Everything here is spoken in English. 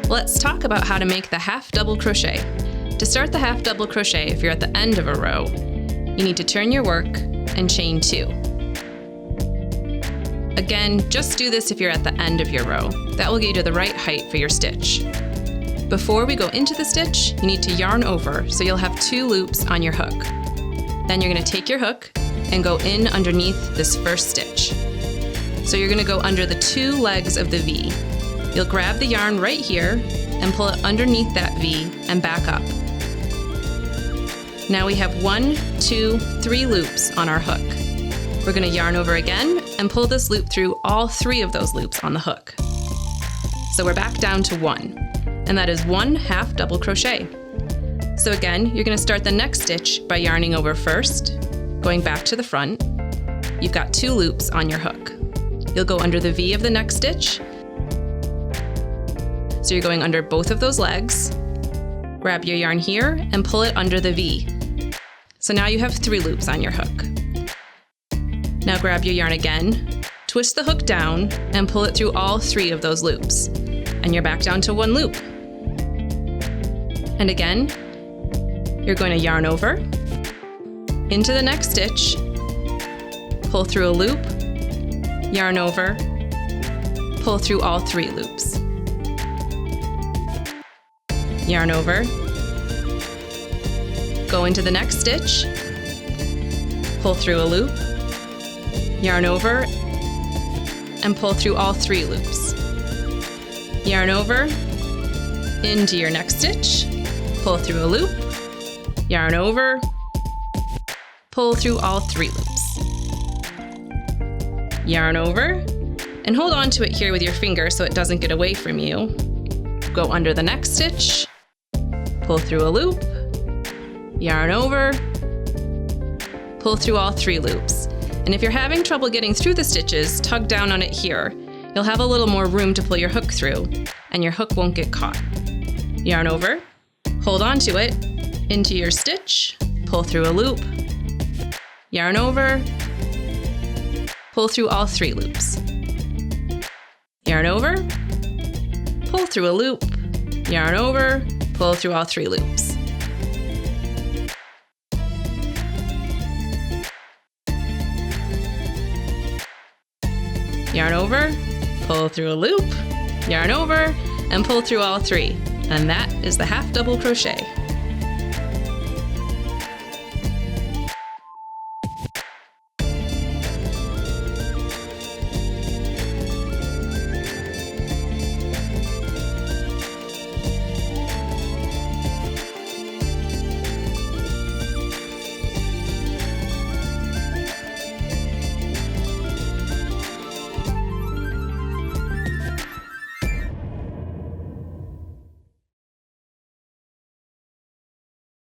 Let's talk about how to make the half double crochet. To start the half double crochet, if you're at the end of a row, you need to turn your work and chain 2. Again, just do this if you're at the end of your row. That will get you to the right height for your stitch. Before we go into the stitch, you need to yarn over so you'll have 2 loops on your hook. Then you're going to take your hook and go in underneath this first stitch. So you're going to go under the 2 legs of the V. You'll grab the yarn right here and pull it underneath that V and back up. Now we have 1, 2, 3 loops on our hook. We're going to yarn over again and pull this loop through all 3 of those loops on the hook. So we're back down to 1, and that is 1 half double crochet. So again, you're going to start the next stitch by yarning over first, going back to the front. You've got 2 loops on your hook. You'll go under the V of the next stitch. So you're going under both of those legs. Grab your yarn here and pull it under the V. So now you have 3 loops on your hook. Now grab your yarn again, twist the hook down, and pull it through all 3 of those loops. And you're back down to 1 loop. And again, you're going to yarn over, into the next stitch, pull through a loop, yarn over, pull through all 3 loops. Yarn over, go into the next stitch, pull through a loop, yarn over, and pull through all 3 loops. Yarn over, into your next stitch, pull through a loop, yarn over, pull through all 3 loops. Yarn over, and hold on to it here with your finger so it doesn't get away from you. Go under the next stitch, pull through a loop, yarn over, pull through all 3 loops. And if you're having trouble getting through the stitches, tug down on it here. You'll have a little more room to pull your hook through, and your hook won't get caught. Yarn over, hold on to it, into your stitch, pull through a loop, yarn over, pull through all 3 loops. Yarn over, pull through a loop, yarn over, pull through all 3 loops. Yarn over, pull through a loop, yarn over, and pull through all 3. And that is the half double crochet.